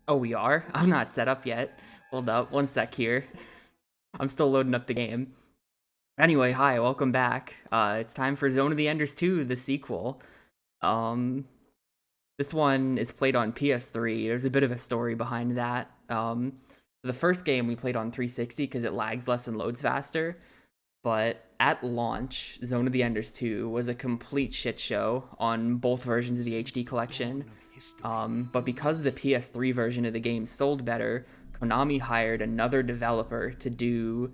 Oh, we are? I'm not set up yet. Hold up, one sec here. I'm still loading up the game. Anyway, hi, welcome back. It's time for Zone of the Enders 2, the sequel. Um, this one is played on PS3. There's a bit of a story behind that. The first game we played on 360 because it lags less and loads faster. But at launch, Zone of the Enders 2 was a complete shit show on both versions of the HD collection. But because the PS3 version of the game sold better, Konami hired another developer to do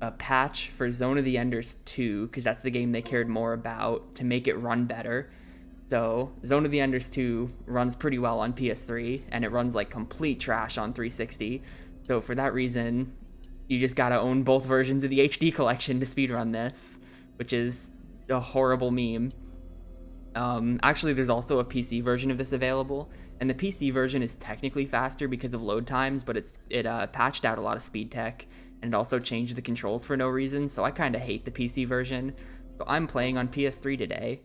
a patch for Zone of the Enders 2, because that's the game they cared more about, to make it run better. So Zone of the Enders 2 runs pretty well on PS3, and it runs like complete trash on 360. So for that reason, you just gotta own both versions of the HD collection to speedrun this, which is a horrible meme. Actually, there's also a PC version of this available, and the PC version is technically faster because of load times, but it patched out a lot of speed tech, and it also changed the controls for no reason, so I kind of hate the PC version. So I'm playing on PS3 today.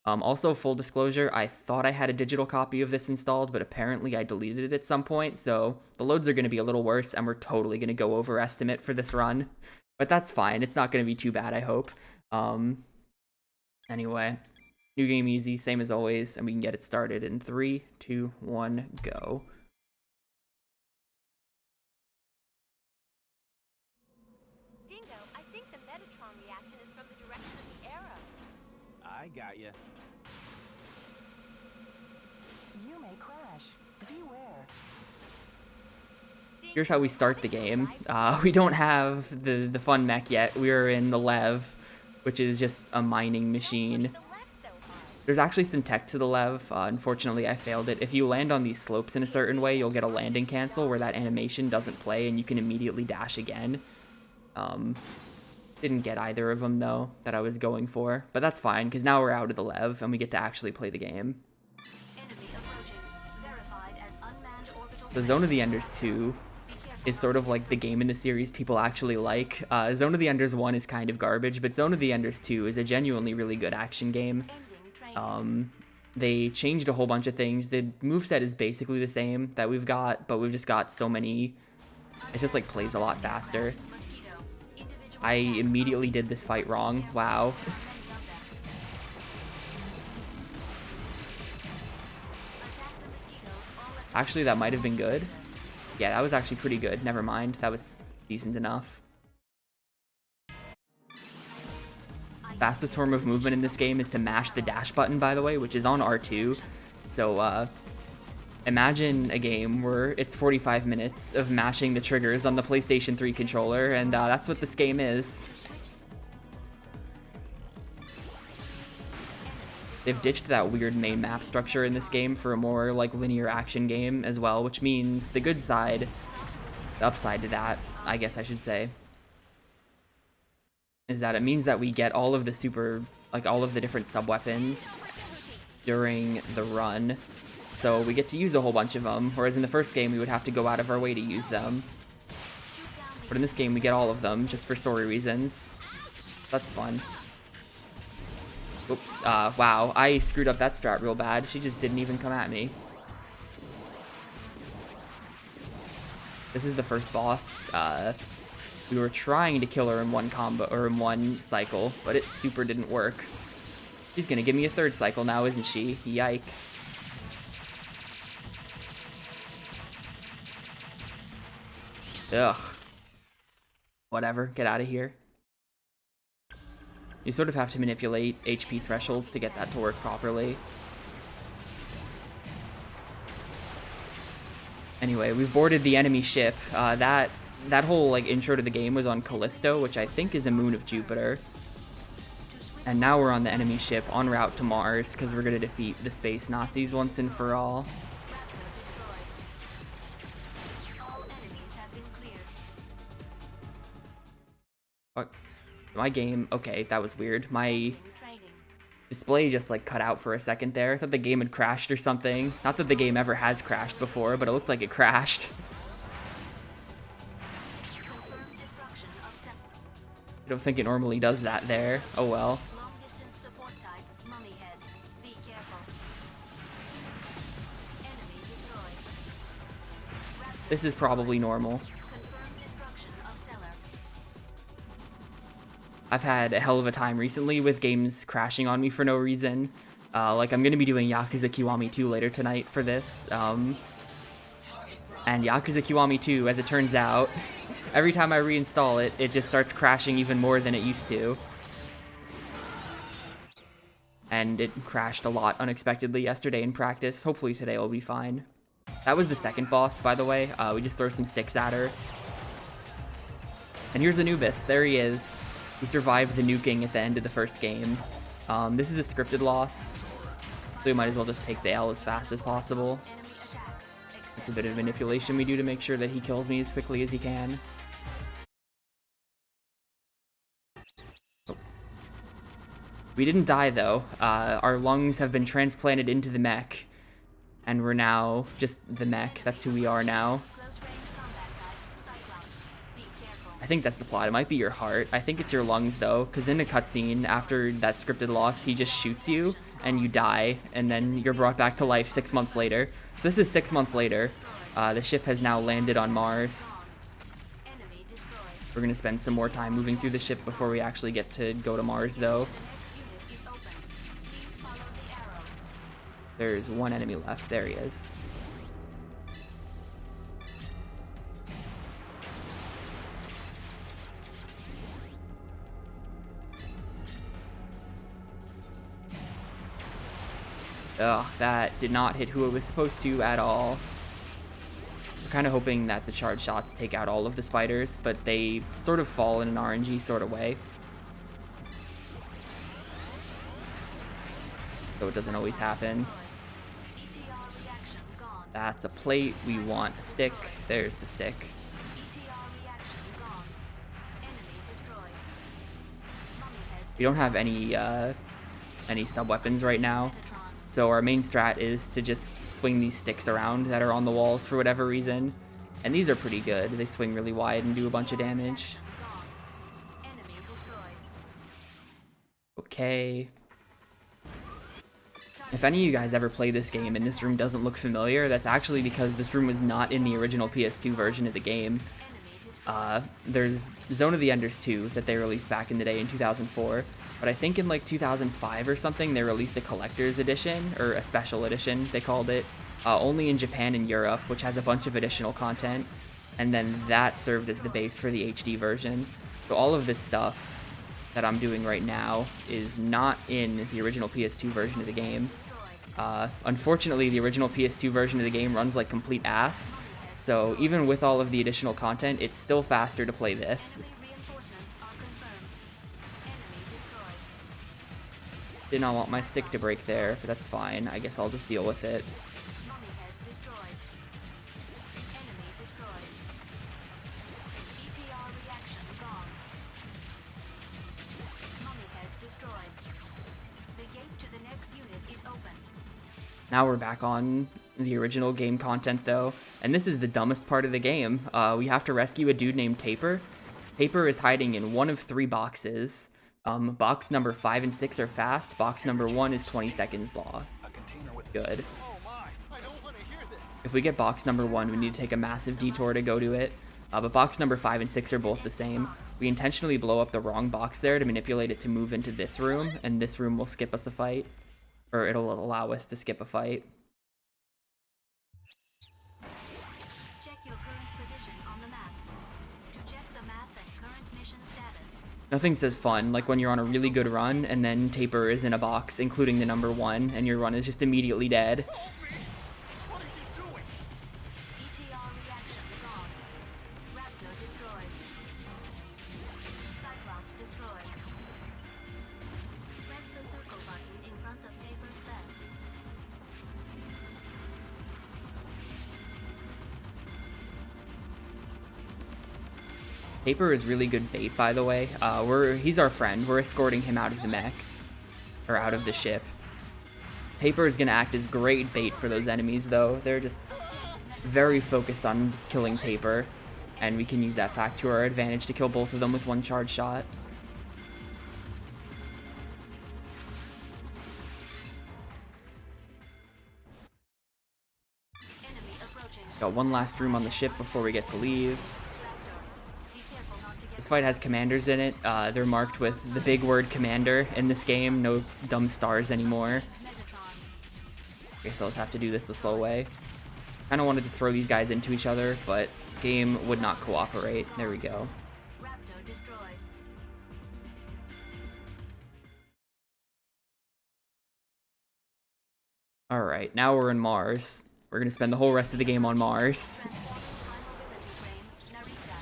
Also, full disclosure, I thought I had a digital copy of this installed, but apparently I deleted it at some point, so the loads are going to be a little worse, and we're totally going to go over estimate for this run. But that's fine, it's not going to be too bad, I hope. Anyway, new game easy, same as always, and we can get it started in 3, 2, 1, go. Dingo, I think the Metatron reaction is from the direction of the arrow. I got ya. You may crash. Beware. Here's how we start the game. We don't have the fun mech yet. We're in the Lev, which is just a mining machine. There's actually some tech to the Lev. Unfortunately, I failed it. If you land on these slopes in a certain way, you'll get a landing cancel where that animation doesn't play and you can immediately dash again. Didn't get either of them, though, that I was going for. But that's fine, because now we're out of the Lev and we get to actually play the game. The Zone of the Enders 2 is sort of like the game in the series people actually like. Zone of the Enders 1 is kind of garbage, but Zone of the Enders 2 is a genuinely really good action game. They changed a whole bunch of things. The moveset is basically the same that we've got, but we've just got so many... It just like plays a lot faster. I immediately did this fight wrong. Wow. Actually, that might have been good. Yeah, that was actually pretty good. Never mind. That was decent enough. Fastest form of movement in this game is to mash the dash button, by the way, which is on R2. So, imagine a game where it's 45 minutes of mashing the triggers on the PlayStation 3 controller, and that's what this game is. They've ditched that weird main map structure in this game for a more, like, linear action game as well, which means the good side, the upside to that, I guess I should say, is that it means that we get all of the all of the different sub-weapons during the run. So we get to use a whole bunch of them, whereas in the first game we would have to go out of our way to use them. But in this game we get all of them, just for story reasons. That's fun. Oops, wow, I screwed up that strat real bad. She just didn't even come at me. This is the first boss. We were trying to kill her in one combo, or in one cycle, but it super didn't work. She's gonna give me a third cycle now, isn't she? Yikes. Ugh. Whatever, get out of here. You sort of have to manipulate HP thresholds to get that to work properly. Anyway, we've boarded the enemy ship. That whole like intro to the game was on Callisto, which I think is a moon of Jupiter. And now we're on the enemy ship en route to Mars because we're gonna defeat the space Nazis once and for all. Fuck. My game, okay, that was weird. My display just like cut out for a second there. I thought the game had crashed or something. Not that the game ever has crashed before, but it looked like it crashed. I don't think it normally does that there. Oh well. This is probably normal. I've had a hell of a time recently with games crashing on me for no reason. Like, I'm going to be doing Yakuza Kiwami 2 later tonight for this. And Yakuza Kiwami 2, as it turns out, every time I reinstall it, it just starts crashing even more than it used to. And it crashed a lot unexpectedly yesterday in practice. Hopefully today will be fine. That was the second boss, by the way. We just throw some sticks at her. And here's Anubis. There he is. He survived the nuking at the end of the first game. This is a scripted loss, so we might as well just take the L as fast as possible. It's a bit of manipulation we do to make sure that he kills me as quickly as he can. We didn't die though. Our lungs have been transplanted into the mech, and we're now just the mech. That's who we are now. I think that's the plot. It might be your heart. I think it's your lungs though, because in a cutscene after that scripted loss, he just shoots you and you die, and then you're brought back to life 6 months later. So this is 6 months later. The ship has now landed on Mars. We're gonna spend some more time moving through the ship before we actually get to go to Mars though. There's one enemy left. There he is. Ugh, that did not hit who it was supposed to at all. We're kind of hoping that the charge shots take out all of the spiders, but they sort of fall in an RNG sort of way. So it doesn't always happen. That's a plate. We want a stick. There's the stick. We don't have any sub-weapons right now. So our main strat is to just swing these sticks around that are on the walls for whatever reason. And these are pretty good. They swing really wide and do a bunch of damage. Okay. If any of you guys ever play this game and this room doesn't look familiar, that's actually because this room was not in the original PS2 version of the game. There's Zone of the Enders 2 that they released back in the day in 2004, but I think in like 2005 or something they released a collector's edition, or a special edition they called it, only in Japan and Europe, which has a bunch of additional content, and then that served as the base for the HD version. So all of this stuff that I'm doing right now is not in the original PS2 version of the game. Unfortunately, the original PS2 version of the game runs like complete ass, so even with all of the additional content, it's still faster to play this. Did not want my stick to break there, but that's fine. I guess I'll just deal with it. Now we're back on the original game content though, and this is the dumbest part of the game. We have to rescue a dude named Taper. Taper is hiding in one of 3 boxes. Box number 5 and 6 are fast. Box number 1 is 20 seconds lost. Good. If we get box number 1, we need to take a massive detour to go to it. But box number 5 and 6 are both the same. We intentionally blow up the wrong box there to manipulate it to move into this room, and this room will skip us a fight. Or it'll allow us to skip a fight. Check your current position on the map. To check the map and current mission status. Nothing says fun like when you're on a really good run and then Taper is in a box, including the number 1, and your run is just immediately dead. What are you doing? ETR reaction gone. Raptor destroyed. Cyclops destroyed. Press the circle button in front of Taper's left. Taper is really good bait, by the way. He's our friend. We're escorting him out of the mech. Or out of the ship. Taper is going to act as great bait for those enemies, though. They're just very focused on killing Taper. And we can use that fact to our advantage to kill both of them with one charge shot. Enemy approaching. Got one last room on the ship before we get to leave. Be careful not to get This fight has commanders in it. They're marked with the big word commander in this game. No dumb stars anymore. Metatron. Guess I'll just have to do this the slow way. Kind of wanted to throw these guys into each other, but game would not cooperate. There we go. Raptor destroyed. Alright, now we're in Mars. We're gonna spend the whole rest of the game on Mars. Transforming high mobility frame. Narita.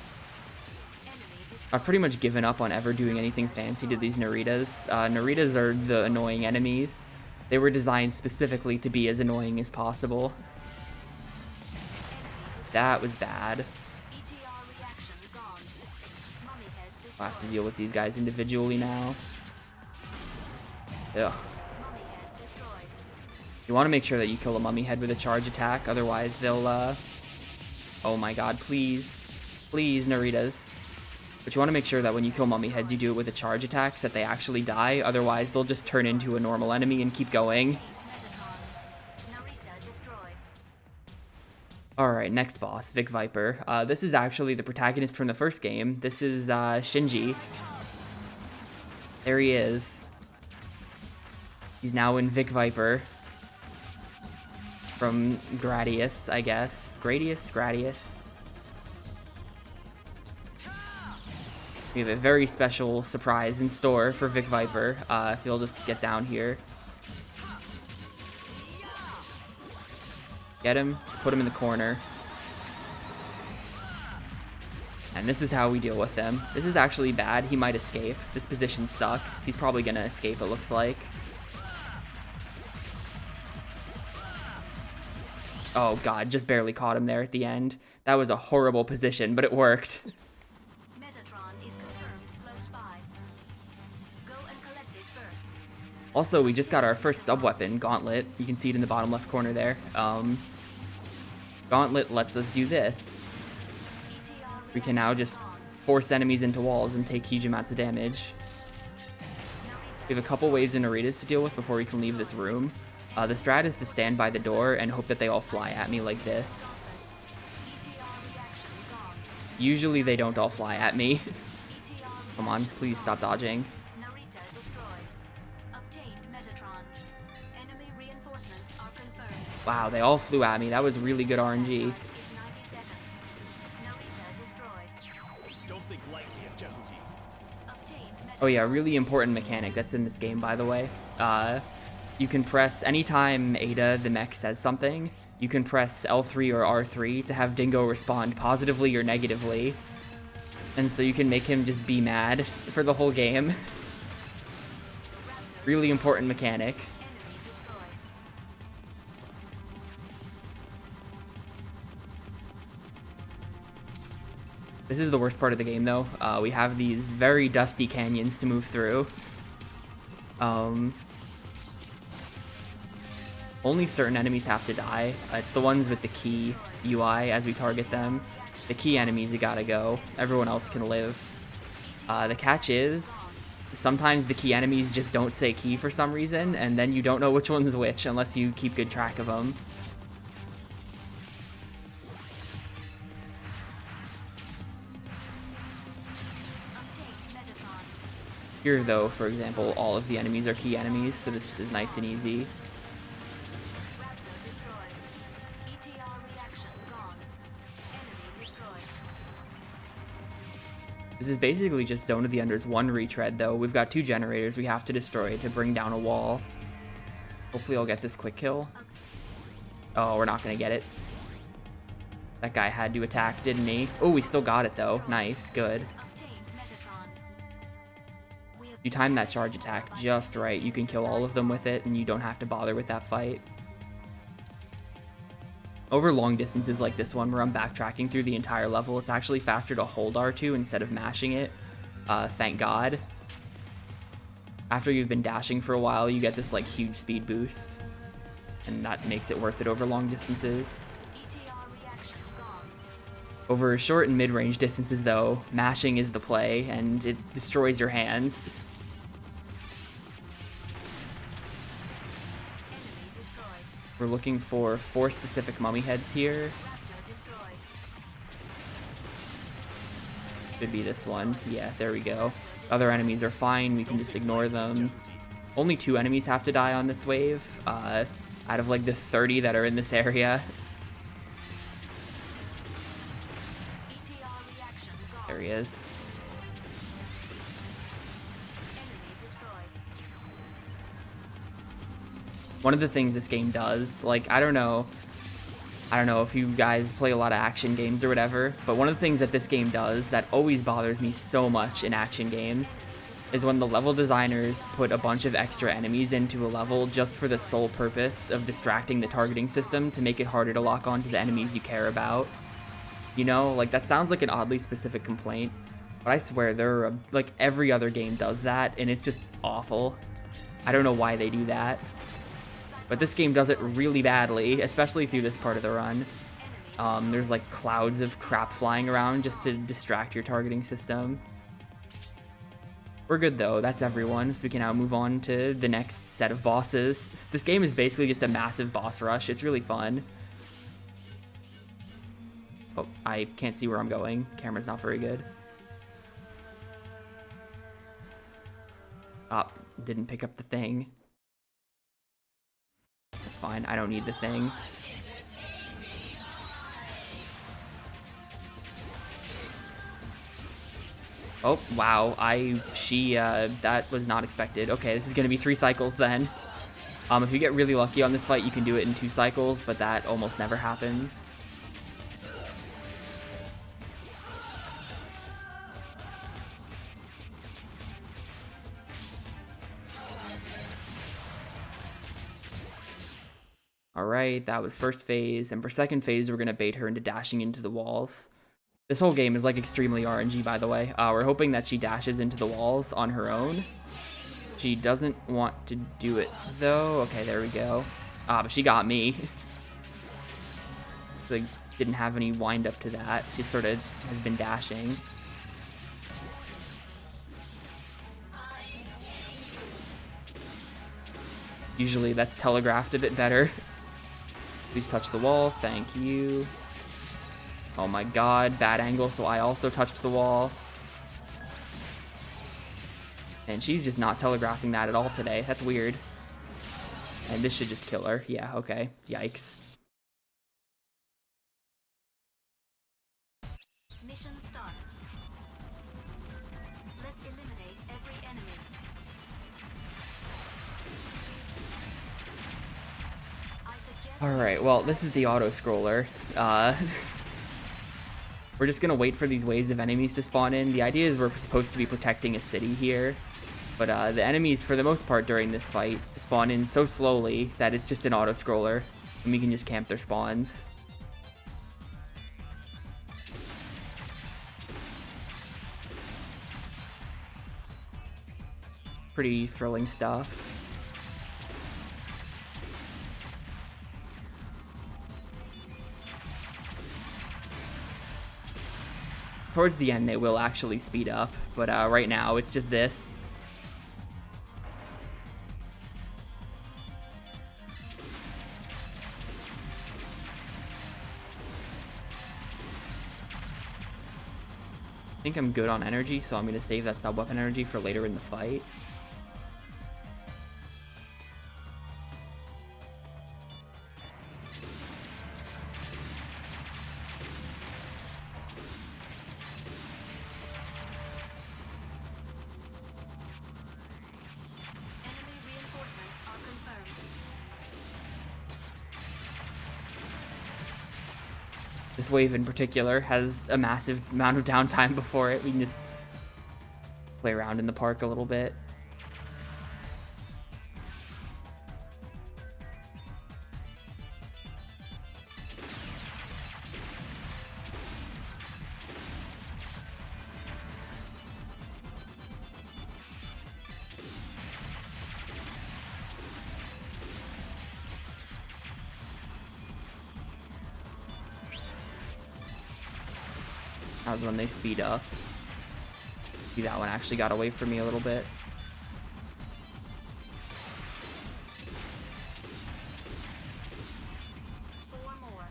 Enemy destroyed. I've pretty much given up on ever doing anything fancy to these Naritas. Naritas are the annoying enemies. They were designed specifically to be as annoying as possible. That was bad. ETR reaction gone. Mummy head I'll have to destroyed. deal with these guys individually now. Ugh. Mummy head destroyed. You want to make sure that you kill a mummy head with a charge attack, otherwise they'll, oh my god, please. Please, Naritas. But you want to make sure that when you kill mummy heads, you do it with a charge attack so that they actually die, otherwise they'll just turn into a normal enemy and keep going. Metatron. Narita destroyed. Alright, next boss, Vic Viper. This is actually the protagonist from the first game. This is, Shinji. There he is. He's now in Vic Viper. From Gradius, I guess. Gradius? We have a very special surprise in store for Vic Viper, if you'll just get down here. Get him, put him in the corner. And this is how we deal with him. This is actually bad, he might escape. This position sucks. He's probably gonna escape, it looks like. Oh god, just barely caught him there at the end. That was a horrible position, but it worked. Metatron is confirmed close by. Go and collect it first. Also, we just got our first sub-weapon, Gauntlet. You can see it in the bottom left corner there. Gauntlet lets us do this. ETR We can now just force enemies into walls and take huge amounts of damage. We have a couple waves of Naritas to deal with before we can leave this room. The strat is to stand by the door and hope that they all fly at me like this. ETR reaction gone. Usually they don't all fly at me. ETR Come on, please stop dodging. Narita destroyed. Obtained Metatron. Enemy reinforcements are confirmed. Wow, they all flew at me. That was really good RNG. Is 90 seconds. Narita destroyed. Don't think lightly of Jehuti. Obtained Metatron. Oh yeah, really important mechanic that's in this game, by the way. You can press, anytime Ada, the mech, says something, you can press L3 or R3 to have Dingo respond positively or negatively. And so you can make him just be mad for the whole game. Really important mechanic. Enemy destroyed. This is the worst part of the game, though. We have these very dusty canyons to move through. Only certain enemies have to die. It's the ones with the key UI as we target them. The key enemies, you gotta go. Everyone else can live. The catch is, sometimes the key enemies just don't say key for some reason, and then you don't know which one's which unless you keep good track of them. Obtained Metatron. Here, though, for example, all of the enemies are key enemies, so this is nice and easy. Raptor destroyed. ETR reaction gone. Enemy destroyed. This is basically just Zone of the Under's one retread, though. We've got 2 generators we have to destroy to bring down a wall. Hopefully I'll get this quick kill. Oh, we're not gonna get it. That guy had to attack, didn't he? Oh, we still got it, though. Nice, good. Obtained Metatron. We have You time that charge attack just right, you can kill all of them with it, and you don't have to bother with that fight. Over long distances like this one, where I'm backtracking through the entire level, it's actually faster to hold R2 instead of mashing it. Thank God. After you've been dashing for a while, you get this like huge speed boost, and that makes it worth it over long distances. ETR reaction gone. Over short and mid-range distances, though, mashing is the play, and it destroys your hands. Enemy destroyed. We're looking for 4 specific mummy heads here. Raptor Could be this one. Yeah, there we go. Other enemies are fine. We can just ignore them. Only 2 enemies have to die on this wave. Out of like the 30 that are in this area. ETR reaction gone. There he is. Enemy destroyed. One of the things this game does, like, I don't know if you guys play a lot of action games or whatever, but one of the things that this game does that always bothers me so much in action games is when the level designers put a bunch of extra enemies into a level just for the sole purpose of distracting the targeting system to make it harder to lock onto the enemies you care about. You know, like, that sounds like an oddly specific complaint, but I swear there are, like, every other game does that, and it's just awful. I don't know why they do that. But this game does it really badly, especially through this part of the run. There's like clouds of crap flying around just to distract your targeting system. We're good though, that's everyone, so we can now move on to the next set of bosses. This game is basically just a massive boss rush, it's really fun. Oh, I can't see where I'm going, camera's not very good. Ah, didn't pick up the thing. That's fine, I don't need the thing. Oh, wow, that was not expected. Okay, this is gonna be 3 cycles then. If you get really lucky on this fight, you can do it in 2 cycles, but that almost never happens. Alright, that was first phase, and for second phase, we're gonna bait her into dashing into the walls. This whole game is like extremely RNG, by the way. We're hoping that she dashes into the walls on her own. She doesn't want to do it, though. Okay, there we go. But she got me. Like, didn't have any wind up to that. She sort of has been dashing. Usually that's telegraphed a bit better. Please touch the wall, thank you. Oh my god, bad angle, so I also touched the wall. And she's just not telegraphing that at all today, that's weird. And this should just kill her, yeah, okay, yikes. Mission start. Let's eliminate every enemy. I suggest Alright, well, this is the auto-scroller. We're just gonna wait for these waves of enemies to spawn in. The idea is we're supposed to be protecting a city here, but the enemies, for the most part during this fight, spawn in so slowly that it's just an auto-scroller, and we can just camp their spawns. Pretty thrilling stuff. Towards the end, they will actually speed up, but right now, it's just this. I think I'm good on energy, so I'm going to save that sub-weapon energy for later in the fight. enemy reinforcements are confirmed. This wave in particular has a massive amount of downtime before it. We can just play around in the park a little bit. That was when they speed up. See, that one actually got away from me a little bit. Four more.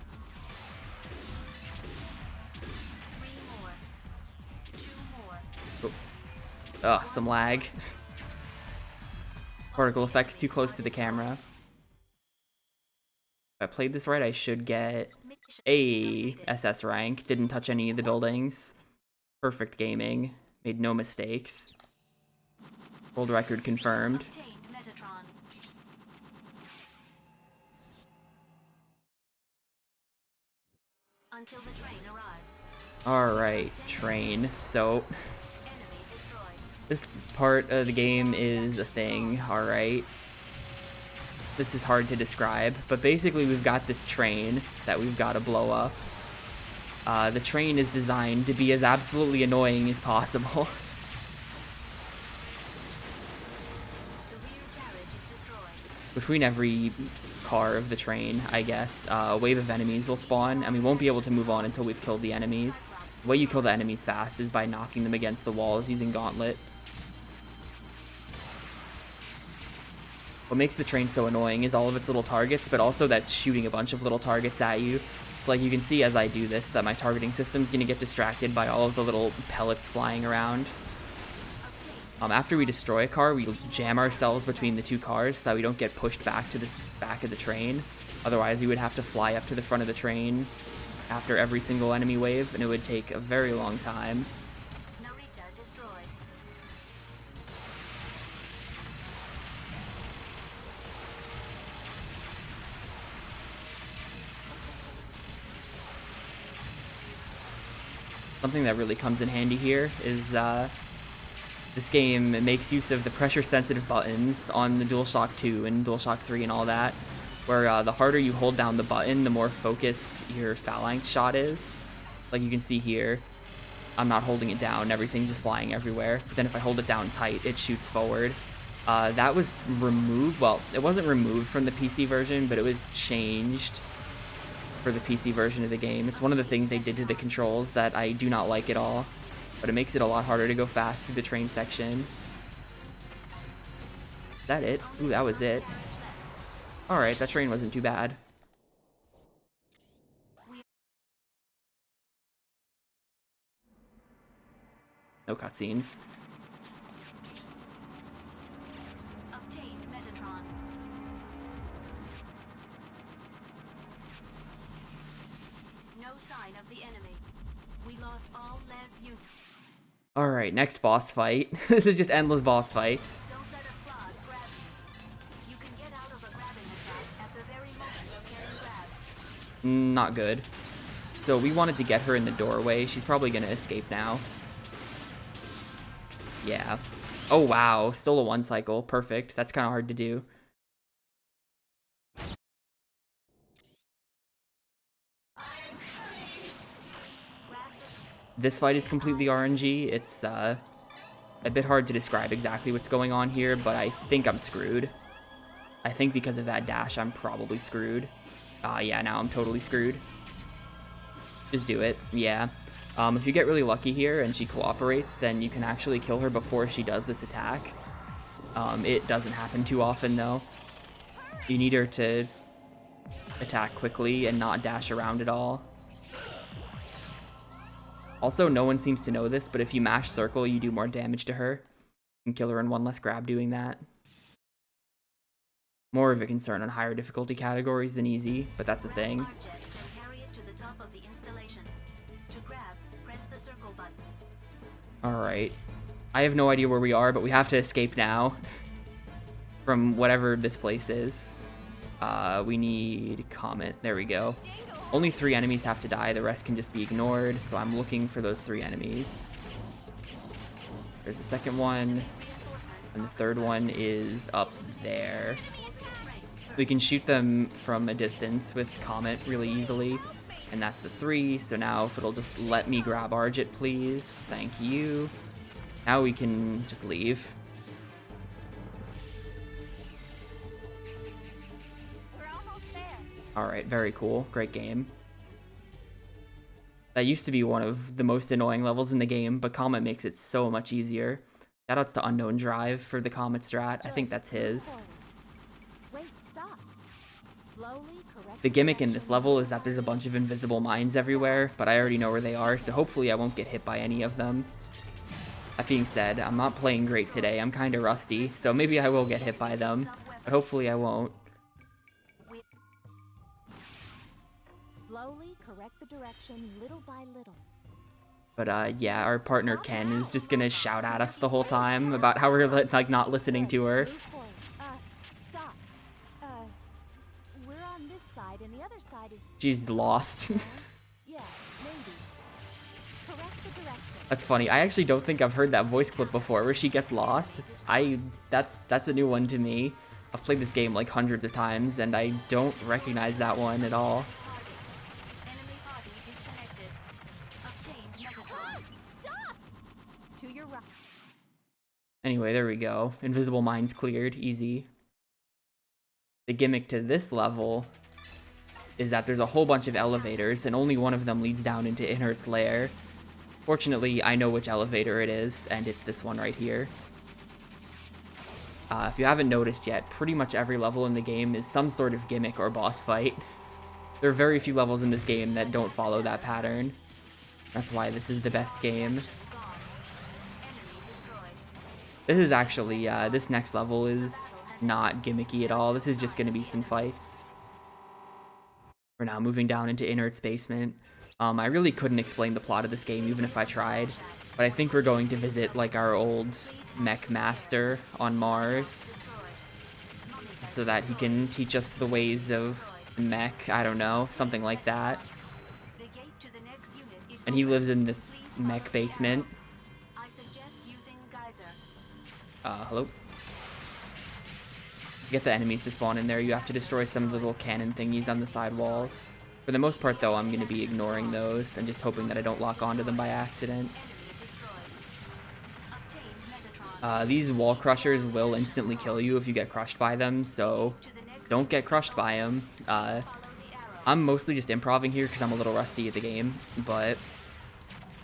3 more. 2 Ugh, some lag. Particle effects too close to the camera. If I played this right, I should get a SS rank. Didn't touch any of the buildings. Perfect gaming. Made no mistakes. World record confirmed. Obtained Metatron. Until the train arrives. Alright, train. So, Enemy destroyed. this part of the game is a thing, alright? This is hard to describe, but basically we've got this train that we've got to blow up. The train is designed to be as absolutely annoying as possible. The rear carriage is destroyed. Between every car of the train, I guess, a wave of enemies will spawn, and we won't be able to move on until we've killed the enemies. The way you kill the enemies fast is by knocking them against the walls using Gauntlet. What makes the train so annoying is all of its little targets, but also that's shooting a bunch of little targets at you. So like you can see as I do this that my targeting system's gonna get distracted by all of the little pellets flying around. After we destroy a car, we jam ourselves between the two cars so that we don't get pushed back to this back of the train. Otherwise, we would have to fly up to the front of the train after every single enemy wave, and it would take a very long time. Narita destroyed. Something that really comes in handy here is this game makes use of the pressure-sensitive buttons on the DualShock 2 and DualShock 3 and all that, where the harder you hold down the button, the more focused your phalanx shot is. Like you can see here, I'm not holding it down, everything's just flying everywhere. But then if I hold it down tight, it shoots forward. That was removed, well, it wasn't removed from the PC version, but it was changed for the PC version of the game. It's one of the things they did to the controls that I do not like at all, but it makes it a lot harder to go fast through the train section. Is that it? Ooh, that was it. Alright, that train wasn't too bad. No cutscenes. Obtained Metatron. No sign of the enemy. We lost all lead units. Alright, next boss fight. This is just endless boss fights. Don't let a clod grab you. You can get out of a grabbing attack at the very moment of getting grabbed. Not good. So we wanted to get her in the doorway. She's probably gonna escape now. Yeah. Oh wow, still a 1 cycle. Perfect. That's kind of hard to do. This fight is completely RNG. It's a bit hard to describe exactly what's going on here, but I think I'm screwed. I think because of that dash, I'm probably screwed. Yeah, now I'm totally screwed. Just do it. Yeah. If you get really lucky here and she cooperates, then you can actually kill her before she does this attack. It doesn't happen too often, though. You need her to attack quickly and not dash around at all. Also, no one seems to know this, but if you mash circle, you do more damage to her. You can kill her in 1 less grab doing that. More of a concern on higher difficulty categories than easy, but that's a thing. Object and carry it to the top of the installation. To grab, press the circle button. Alright. I have no idea where we are, but we have to escape now. From whatever this place is. We need Comet. There we go. Only 3 enemies have to die, the rest can just be ignored, so I'm looking for those 3 enemies. There's the second one, and the third one is up there. We can shoot them from a distance with Comet really easily, and that's the 3, so now if it'll just let me grab Argit, please. Thank you. Now we can just leave. Alright, very cool. Great game. That used to be one of the most annoying levels in the game, but Comet makes it so much easier. Shoutouts to Unknown Drive for the Comet strat. I think that's his. Wait, stop. Slowly correct. The gimmick in this level is that there's a bunch of invisible mines everywhere, but I already know where they are, so hopefully I won't get hit by any of them. That being said, I'm not playing great today. I'm kind of rusty, so maybe I will get hit by them, but hopefully I won't. Slowly correct the direction little by little. But yeah, our partner Ken is just gonna shout at us the whole time about how we're like not listening to her. Move forward. Stop. We're on this side and the other side is She's lost. yeah, maybe. Correct the direction. That's funny. I actually don't think I've heard that voice clip before where she gets lost. That's a new one to me. I've played this game like hundreds of times and I don't recognize that one at all. Enemy party disconnected. Obtained Metatron. Stop! To your right. Anyway, there we go. Invisible mines cleared. Easy. The gimmick to this level is that there's a whole bunch of elevators and only one of them leads down into Inert's lair. Fortunately, I know which elevator it is, and it's this one right here. If you haven't noticed yet, pretty much every level in the game is some sort of gimmick or boss fight. There are very few levels in this game that don't follow that pattern. That's why this is the best game. This is actually, this next level is not gimmicky at all. This is just going to be some fights. We're now moving down into Inert's basement. I really couldn't explain the plot of this game even if I tried, but I think we're going to visit like our old mech master on Mars so that he can teach us the ways of mech, I don't know, something like that. And he lives in this mech basement. I suggest using Geyser. Hello? To get the enemies to spawn in there, you have to destroy some of the little cannon thingies on the side walls. For the most part, though, I'm going to be ignoring those and just hoping that I don't lock onto them by accident. These wall crushers will instantly kill you if you get crushed by them, so don't get crushed by them. I'm mostly just improvising here because I'm a little rusty at the game, but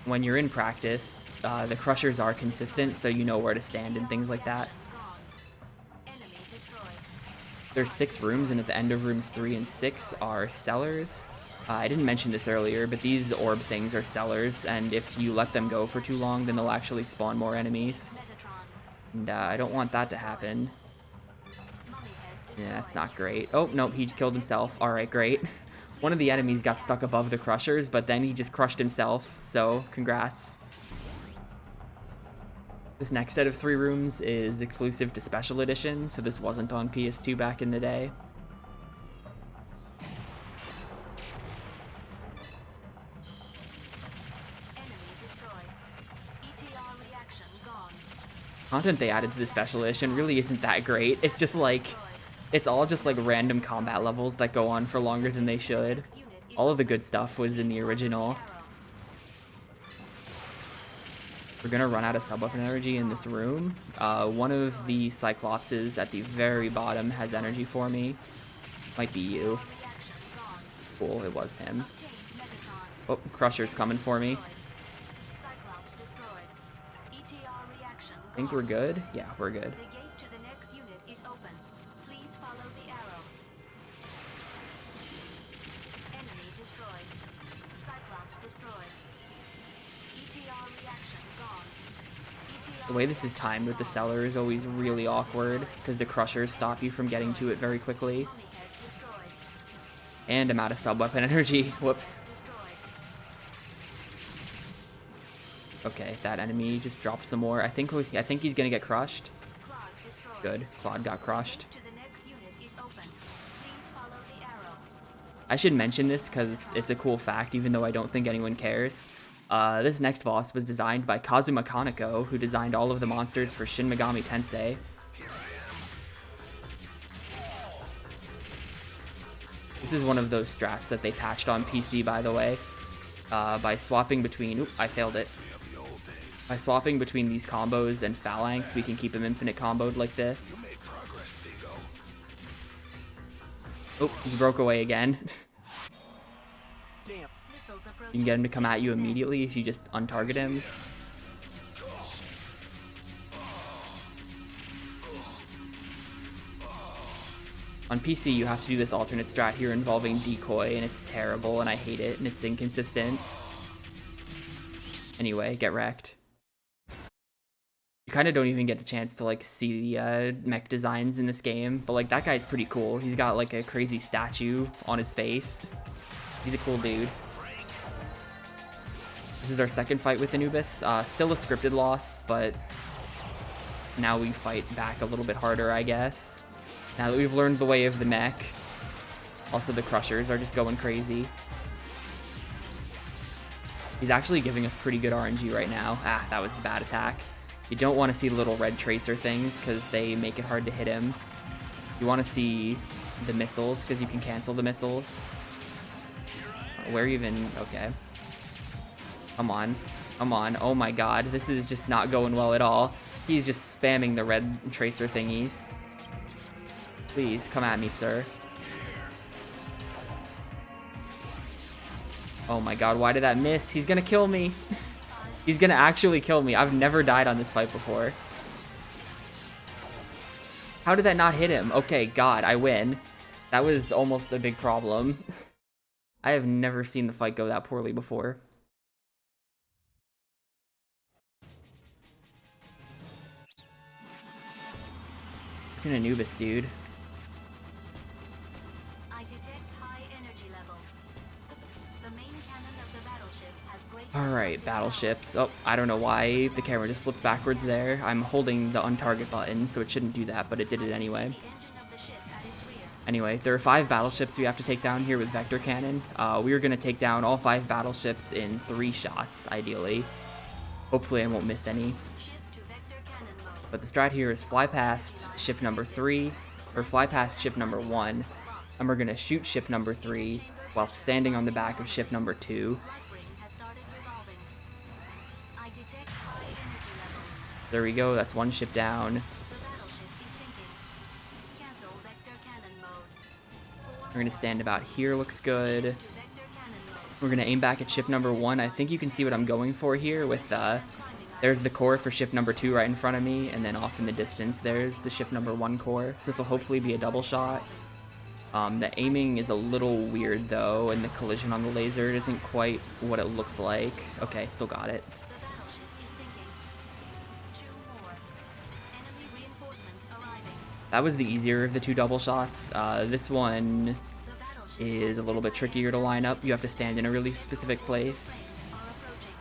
when you're in practice, the crushers are consistent, so you know where to stand and things like that. There's 6 rooms, and at the end of rooms 3 and 6 are cellars. I didn't mention this earlier, but these orb things are cellars, and if you let them go for too long, then they'll actually spawn more enemies. And I don't want that to happen. Yeah, that's not great. Oh, nope, he killed himself. Alright, great. One of the enemies got stuck above the crushers, but then he just crushed himself, so congrats. This next set of 3 rooms is exclusive to Special Edition, so this wasn't on PS2 back in the day. Content they added to the Special Edition really isn't that great. It's just like, it's all just like random combat levels that go on for longer than they should. All of the good stuff was in the original. We're gonna run out of sub-weapon energy in this room. One of the Cyclopses at the very bottom has energy for me. Might be you. Cool, it was him. Oh, Crusher's coming for me. I think we're good? Yeah, we're good. The gate to the next unit is open. Please follow the arrow. Enemy destroyed. Cyclops destroyed. ETR reaction gone. The way this is timed with the cellar is always really awkward, because the crushers stop you from getting to it very quickly. And I'm out of sub-weapon energy. Whoops. Okay, that enemy just dropped some more. I think he's gonna get crushed. Good. Claude got crushed. I should mention this because it's a cool fact, even though I don't think anyone cares. This next boss was designed by Kazuma Kaneko, who designed all of the monsters for Shin Megami Tensei. This is one of those strats that they patched on PC, by the way. By swapping between... Oop, I failed it. By swapping between these combos and Phalanx, we can keep him infinite comboed like this. Oh, he broke away again. You can get him to come at you immediately if you just untarget him. On PC, you have to do this alternate strat here involving decoy, and it's terrible, and I hate it, and it's inconsistent. Anyway, get wrecked. You kind of don't even get the chance to like see the mech designs in this game, but like that guy's pretty cool. He's got like a crazy statue on his face. He's a cool dude. This is our second fight with Anubis. Still a scripted loss, but now we fight back a little bit harder, I guess. Now that we've learned the way of the mech. Also, the crushers are just going crazy. He's actually giving us pretty good RNG right now. Ah, that was the bad attack. You don't want to see little red tracer things because they make it hard to hit him. You want to see the missiles because you can cancel the missiles. Where even... Okay. Come on. Come on. Oh my god. This is just not going well at all. He's just spamming the red tracer thingies. Please, come at me, sir. Oh my god, why did that miss? He's gonna kill me. He's gonna actually kill me. I've never died on this fight before. How did that not hit him? Okay, god, I win. That was almost a big problem. I have never seen the fight go that poorly before. Freaking Anubis, dude. I detect high energy levels. The main cannon of the battleship has great... Alright, battleships. Oh, I don't know why the camera just flipped backwards there. I'm holding the untarget button, so it shouldn't do that, but it did it anyway. The engine of the ship at its rear. Anyway, there are 5 battleships we have to take down here with Vector Cannon. We are going to take down all 5 battleships in 3 shots, ideally. Hopefully I won't miss any. Ship to vector cannon mode. But the strat here is fly past ship number 3, or fly past ship number 1, and we're going to shoot ship number 3 while standing on the back of ship number 2. Life ring has started revolving. I detect high energy levels. There we go, that's 1 ship down. The battleship is sinking. Cancel vector cannon mode. We're going to stand about here, looks good. To vector cannon mode. We're going to aim back at ship number 1. I think you can see what I'm going for here with there's the core for ship number 2 right in front of me, and then off in the distance there's the ship number 1 core. So this will hopefully be a double shot. The aiming is a little weird though, and the collision on the laser isn't quite what it looks like. Okay, still got it. The battleship is sinking. 2 more. Enemy reinforcements arriving. That was the easier of the 2 double shots. This one The battleship is a little bit trickier to line up. You have to stand in a really specific place. are approaching.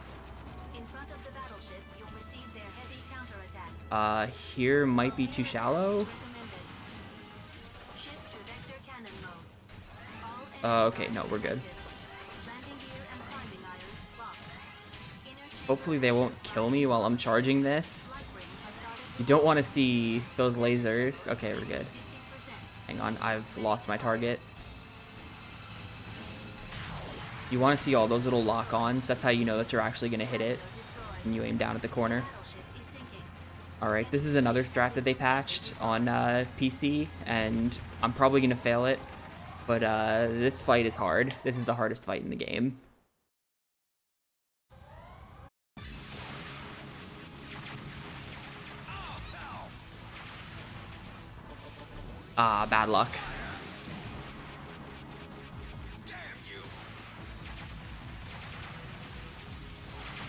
In front of the battleship, you'll receive their heavy counterattack. Here might be too shallow. Ship to vector cannon mode. All Okay, no, we're good. landing gear and climbing irons locked. Inert Hopefully they won't kill me while I'm charging this. life ring has started You don't want to see those lasers. Okay, we're good. 50%. Hang on, I've lost my target. You want to see all those little lock-ons. That's how you know that you're actually going to hit it. And you aim down at the corner. Battleship is sinking. Alright, this is another strat that they patched on PC, and I'm probably going to fail it. But this fight is hard. This is the hardest fight in the game. Ah, bad luck.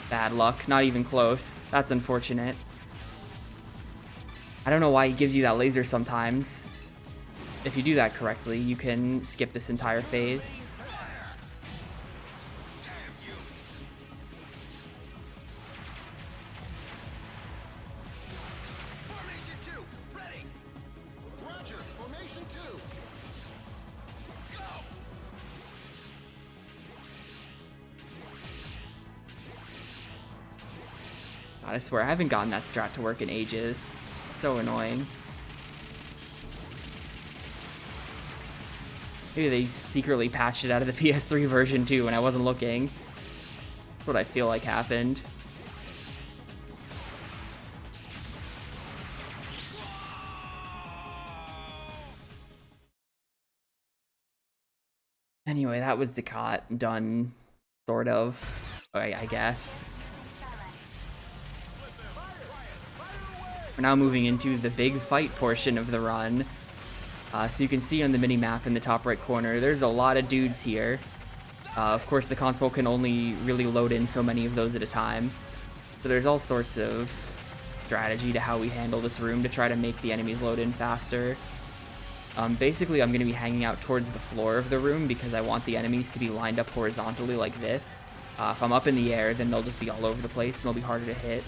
Bad luck. Not even close. That's unfortunate. I don't know why he gives you that laser sometimes. If you do that correctly, you can skip this entire phase. Formation 2, ready. Roger, formation 2. Go. God, I swear, I haven't gotten that strat to work in ages. So annoying. Maybe they secretly patched it out of the PS3 version too when I wasn't looking. That's what I feel like happened. Anyway, that was Zakat done, sort of, I guess. Using phalanx. We're now moving into the big fight portion of the run. So you can see on the mini-map in the top right corner, there's a lot of dudes here. Of course, the console can only really load in so many of those at a time. So there's all sorts of strategy to how we handle this room to try to make the enemies load in faster. Basically, I'm going to be hanging out towards the floor of the room because I want the enemies to be lined up horizontally like this. If I'm up in the air, then they'll just be all over the place and they'll be harder to hit.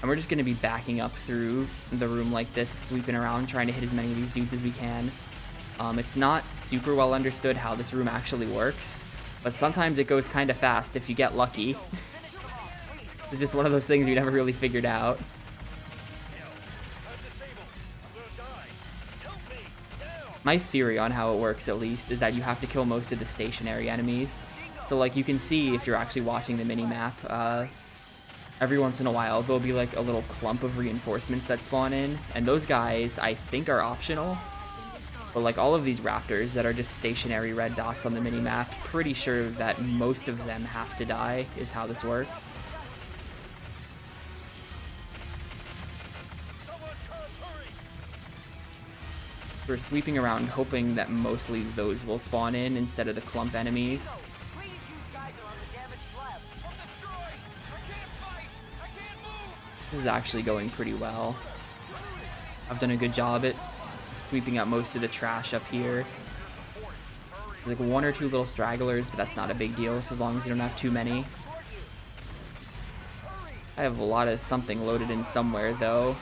And we're just going to be backing up through the room like this, sweeping around, trying to hit as many of these dudes as we can. It's not super well understood how this room actually works, but sometimes it goes kind of fast if you get lucky. It's just one of those things we never really figured out. My theory on how it works, at least, is that you have to kill most of the stationary enemies. So, like, you can see if you're actually watching the mini-map, every once in a while there'll be like a little clump of reinforcements that spawn in, and those guys, I think, are optional. But like all of these raptors that are just stationary red dots on the mini-map, pretty sure that most of them have to die, is how this works. We're sweeping around hoping that mostly those will spawn in instead of the clump enemies. This is actually going pretty well. I've done a good job at sweeping out most of the trash up here. There's like one or two little stragglers, but that's not a big deal, so as long as you don't have too many. I have a lot of something loaded in somewhere, though.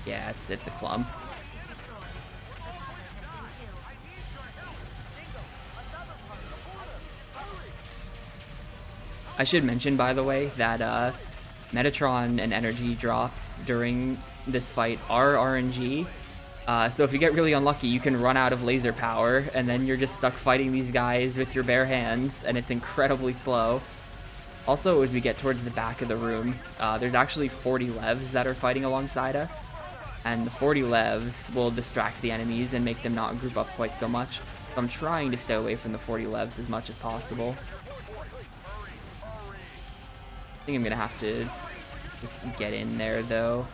Yeah, it's a clump. I should mention, by the way, that Metatron and energy drops during this fight are RNG. So if you get really unlucky, you can run out of laser power, and then you're just stuck fighting these guys with your bare hands, and it's incredibly slow. Also, as we get towards the back of the room, there's actually 40 levs that are fighting alongside us, and the 40 levs will distract the enemies and make them not group up quite so much. So I'm trying to stay away from the 40 levs as much as possible. I think I'm gonna have to just get in there, though.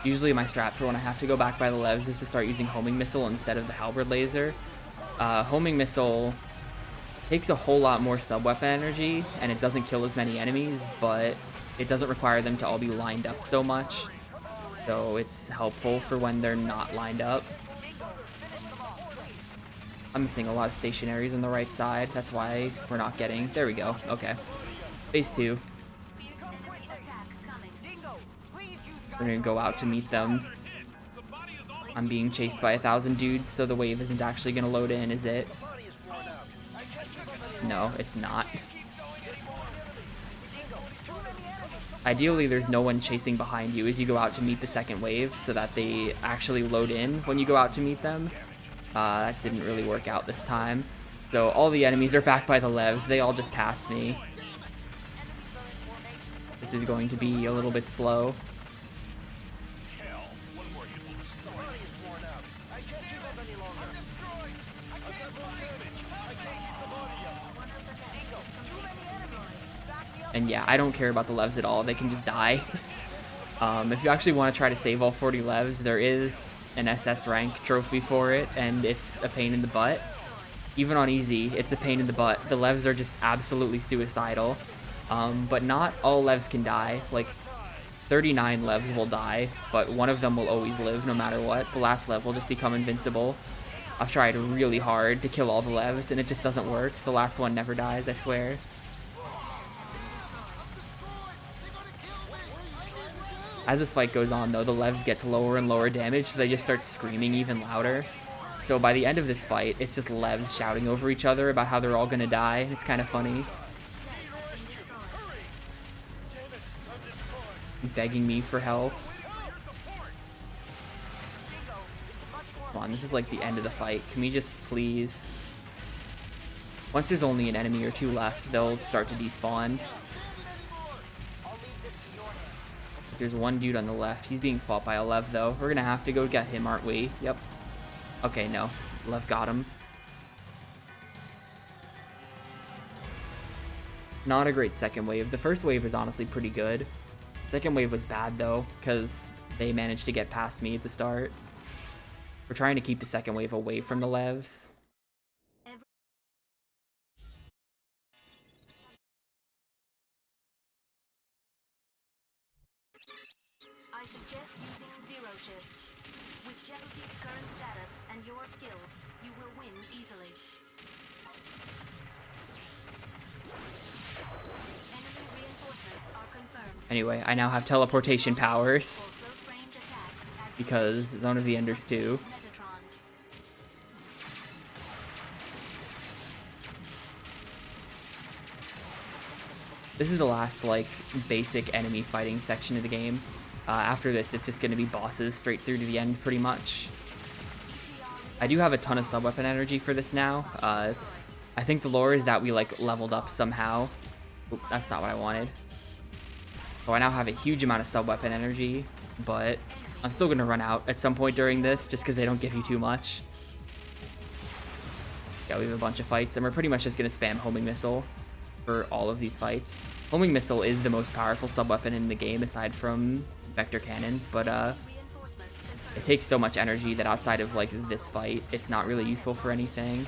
Usually my strat for when I have to go back by the levs is to start using homing missile instead of the halberd laser. Homing missile takes a whole lot more sub-weapon energy, and it doesn't kill as many enemies, but it doesn't require them to all be lined up so much. So it's helpful for when they're not lined up. I'm missing a lot of stationaries on the right side. That's why we're not getting... There we go. Okay. Phase 2. We're gonna go out to meet them. I'm being chased by 1,000 dudes, so the wave isn't actually gonna load in, is it? No, it's not. Ideally, there's no one chasing behind you as you go out to meet the second wave, so that they actually load in when you go out to meet them. That didn't really work out this time. So all the enemies are back by the levs. They all just passed me. This is going to be a little bit slow. And yeah, I don't care about the levs at all. They can just die. If you actually want to try to save all 40 levs, there is an SS rank trophy for it, and it's a pain in the butt. Even on easy, it's a pain in the butt. The levs are just absolutely suicidal. But not all levs can die. Like, 39 levs will die, but one of them will always live no matter what. The last lev will just become invincible. I've tried really hard to kill all the levs, and it just doesn't work. The last one never dies, I swear. As this fight goes on, though, the levs get to lower and lower damage, so they just start screaming even louder. So by the end of this fight, it's just levs shouting over each other about how they're all gonna die. It's kind of funny. Begging me for help. Come on, this is like the end of the fight. Can we just please... Once there's only an enemy or two left, they'll start to despawn. There's one dude on the left. He's being fought by a Lev, though. We're gonna have to go get him, aren't we? Yep. Okay, no. Lev got him. Not a great second wave. The first wave is honestly pretty good. Second wave was bad, though, because they managed to get past me at the start. We're trying to keep the second wave away from the Levs. easily. Enemy reinforcements are confirmed. Anyway, I now have teleportation powers For close range attacks as because Zone of the Enders 2. Metatron. This is the last, like, basic enemy fighting section of the game. After this, it's just going to be bosses straight through to the end, pretty much. I do have a ton of sub-weapon energy for this now. I think the lore is that we, like, leveled up somehow. Oop, that's not what I wanted. So I now have a huge amount of sub-weapon energy, but I'm still going to run out at some point during this, just because they don't give you too much. Yeah, we have a bunch of fights, and we're pretty much just going to spam homing missile for all of these fights. Homing missile is the most powerful sub-weapon in the game, aside from vector cannon, but Reinforcements confirmed. it takes so much energy that outside of, like, this fight, it's not really useful for anything.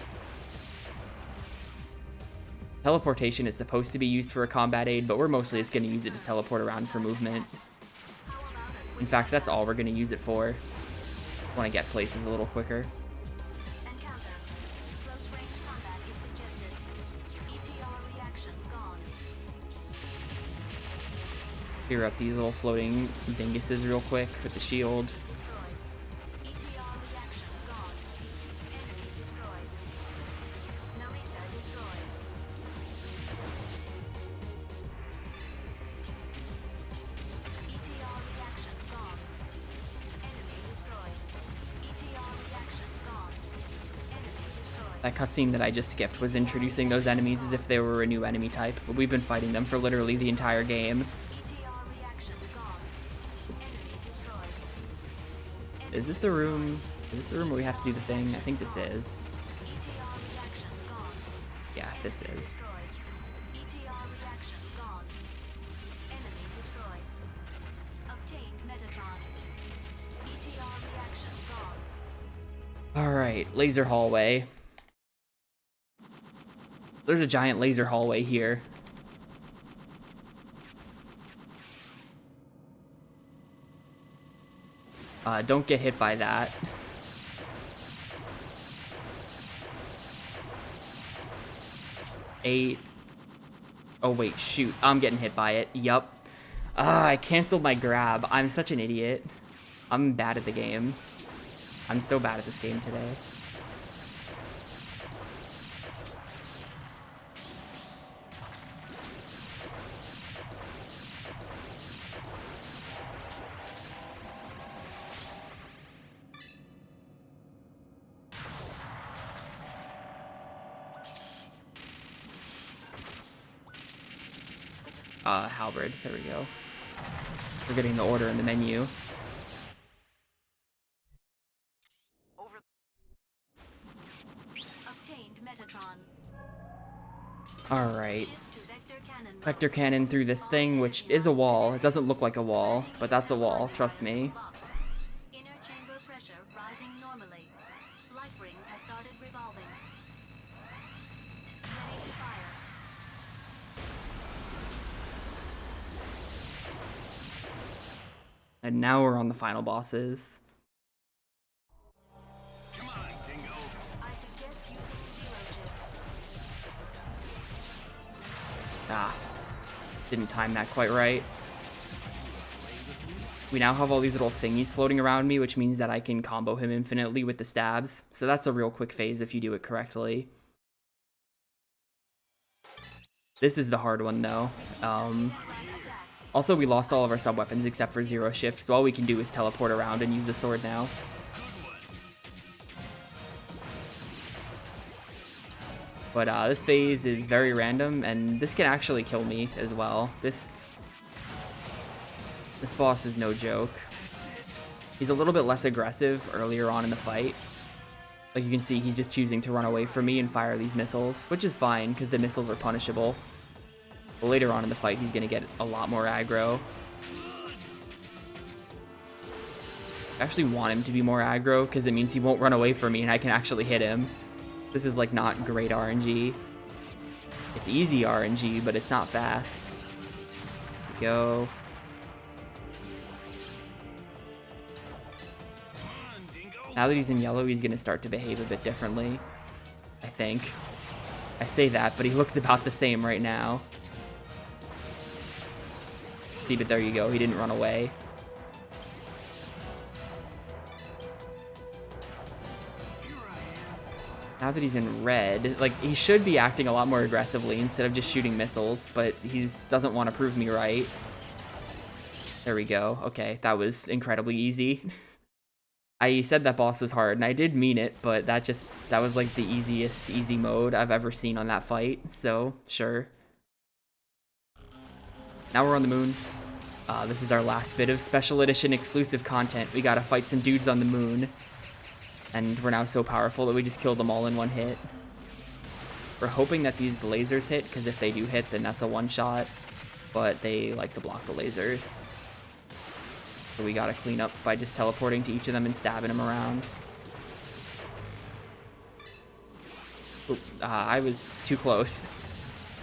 Teleportation is supposed to be used for a combat aid, but we're mostly just going to use it to teleport around for movement. How about a In fact, that's all we're going to use it for. Want to get places a little quicker. encounter? Close range combat is suggested. ETR reaction gone. Clear up these little floating dinguses real quick with the shield. Destroyed. ETR reaction gone. Enemy destroyed. Narita destroyed. ETR reaction gone. Enemy destroyed. ETR reaction gone. Enemy destroyed. That cutscene that I just skipped was introducing those enemies as if they were a new enemy type, but we've been fighting them for literally the entire game. ETR reaction gone. Enemy destroyed. Is this the room? Is this the room where we have to do the thing? I think this is. ETR reaction gone. Yeah, this is. Destroyed. ETR reaction gone. Enemy destroyed. Obtained Metatron. ETR reaction gone. Alright, laser hallway. There's a giant laser hallway here. Don't get hit by that. Eight. Oh wait, shoot. I'm getting hit by it. Yup. I canceled my grab. I'm such an idiot. I'm bad at the game. I'm so bad at this game today. Halberd. There we go. We're getting the order in the menu. Obtained Metatron. Alright. Shift to vector cannon mode. Vector cannon through this thing, which is a wall. It doesn't look like a wall, but that's a wall, trust me. Inner chamber pressure rising normally. Life ring has started revolving. Ready to fire. And now we're on the final bosses. Come on, Dingo. I suggest using zero shift. Ah, didn't time that quite right. We now have all these little thingies floating around me, which means that I can combo him infinitely with the stabs. So that's a real quick phase if you do it correctly. This is the hard one though. Also, we lost all of our sub-weapons except for Zero Shift, so all we can do is teleport around and use the sword now. But this phase is very random, and this can actually kill me as well. This boss is no joke. He's a little bit less aggressive earlier on in the fight. Like you can see, he's just choosing to run away from me and fire these missiles, which is fine, because the missiles are punishable. But later on in the fight, he's going to get a lot more aggro. I actually want him to be more aggro, because it means he won't run away from me and I can actually hit him. This is like not great RNG. It's easy RNG, but it's not fast. Here we go. Now that he's in yellow, he's going to start to behave a bit differently. I think. I say that, but he looks about the same right now. See, but there you go. He didn't run away. Now that he's in red, like, he should be acting a lot more aggressively instead of just shooting missiles, but he doesn't want to prove me right. There we go. Okay, that was incredibly easy. I said that boss was hard, and I did mean it, but that was like the easiest easy mode I've ever seen on that fight, so sure. Now we're on the moon. This is our last bit of special edition exclusive content. We gotta fight some dudes on the moon. And we're now so powerful that we just killed them all in one hit. We're hoping that these lasers hit, because if they do hit, then that's a one-shot. But they like to block the lasers. So we gotta clean up by just teleporting to each of them and stabbing them around. Oop, I was too close.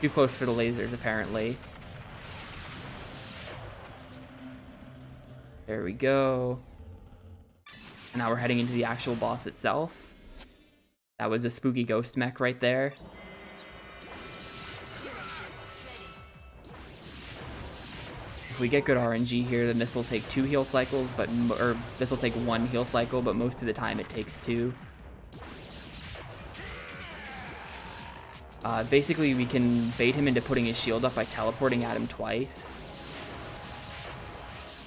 Too close for the lasers, apparently. There we go. And now we're heading into the actual boss itself. That was a spooky ghost mech right there. If we get good RNG here, then this will take 2 heal cycles, or this will take 1 heal cycle, but most of the time it takes 2. Basically, we can bait him into putting his shield up by teleporting at him twice.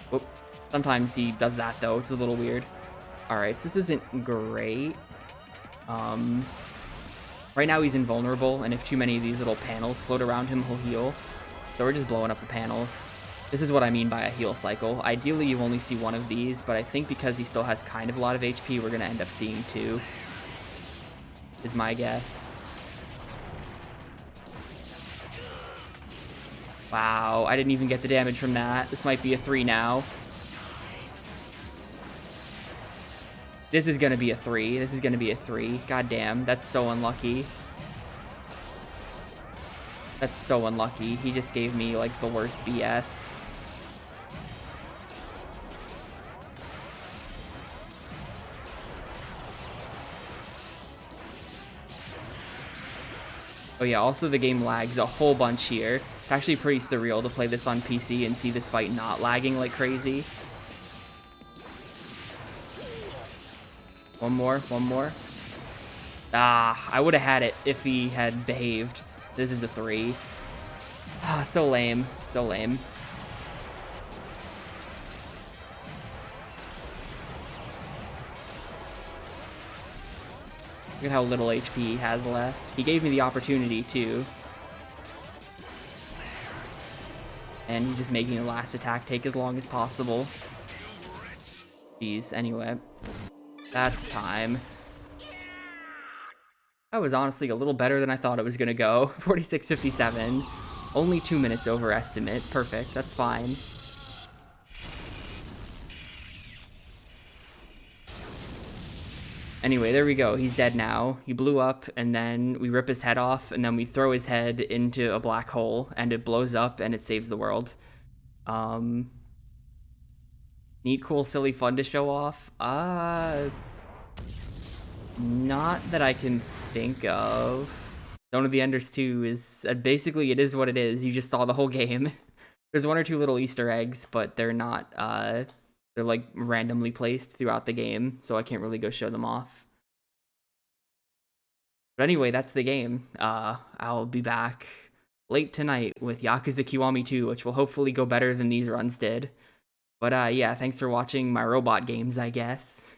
Whoop. Sometimes he does that though, which is a little weird. Alright, so this isn't great. Right now he's invulnerable, and if too many of these little panels float around him, he'll heal. So we're just blowing up the panels. This is what I mean by a heal cycle. Ideally, you only see 1 of these, but I think because he still has kind of a lot of HP, we're going to end up seeing 2. Is my guess. Wow, I didn't even get the damage from that. This might be a 3 now. This is gonna be a 3. This is gonna be a 3. God damn, that's so unlucky. That's so unlucky. He just gave me, like, the worst BS. Oh yeah, also the game lags a whole bunch here. It's actually pretty surreal to play this on PC and see this fight not lagging like crazy. One more. Ah, I would have had it if he had behaved. This is a 3. Ah, so lame. So lame. Look at how little HP he has left. He gave me the opportunity too. And he's just making the last attack take as long as possible. Jeez, anyway. That's time. That was honestly a little better than I thought it was gonna go. 46:57. Only 2 minutes over estimate. Perfect, that's fine. Anyway, there we go. He's dead now. He blew up, and then we rip his head off, and then we throw his head into a black hole, and it blows up, and it saves the world. Neat, cool, silly, fun to show off? Not that I can think of. Zone of the Enders 2 is, basically it is what it is. You just saw the whole game. There's 1 or 2 little Easter eggs, but they're not, they're like randomly placed throughout the game, so I can't really go show them off. But anyway, that's the game. I'll be back late tonight with Yakuza Kiwami 2, which will hopefully go better than these runs did. But yeah, thanks for watching my robot games, I guess.